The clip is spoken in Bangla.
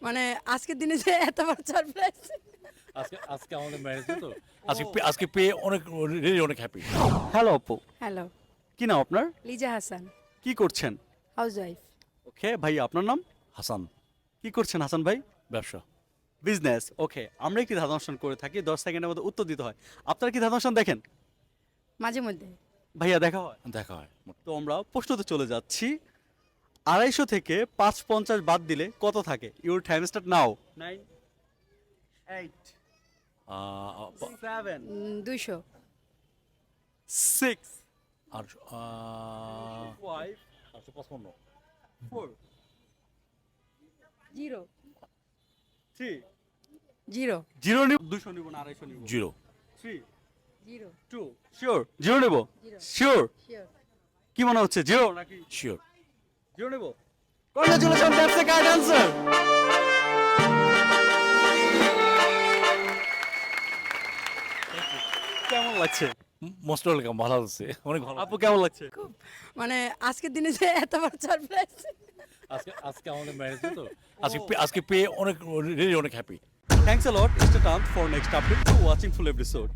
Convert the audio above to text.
মানে আজকের দিনে যে এত বড় সারপ্রাইজ। আজকে আজকে আমাদের ম্যারেজ তো আজকে পেয়ে অনেক রিয়েলি অনেক হ্যাপি। হ্যালো আপু, হ্যালো, কি নাম আপনার? লিজা হাসান, কি করছেন? হাউসওয়াইফ। ওকে ভাই, আপনার নাম? হাসান, কি করছেন হাসান ভাই? ব্যবসা। বিজনেস। ওকে, আমরা একটি ধাঁধা অনুষ্ঠান করে থাকি, 10 সেকেন্ডের মধ্যে উত্তর দিতে হয়। আপনারা কি ধাঁধা অনুষ্ঠান দেখেন? মাঝে মধ্যে। ভাইয়া দেখা হয়? দেখা হয় তো আমরা প্রশ্নতে চলে যাচ্ছি। 250 থেকে 550 বাদ দিলে কত থাকে? Your time start now. 9 8 7 200, 6 আর 5 855 4 জিরো 3 জিরো 0 নিব, 200 নিব না 250 নিব? জিরো 3 জিরো 2 শিওর 0 নেব? Zero. শিওর? শিওর। কি মনে হচ্ছে, 0 নাকি শিওর। 0 নেব? Congratulation, that's the correct answer. কেমন লাগছে মোস্ট ওয়েলকাম, ভালো আছে, অনেক ভালো। আপু, কেমন লাগছে? খুব মানে আজকের দিনে যে এত বড় সারপ্রাইজ। আজকে আমাদের ম্যারেজ তো আজকে পেয়ে অনেক রিয়েলি অনেক happy. Thanks a lot. Stay tuned for next update to watching full episode.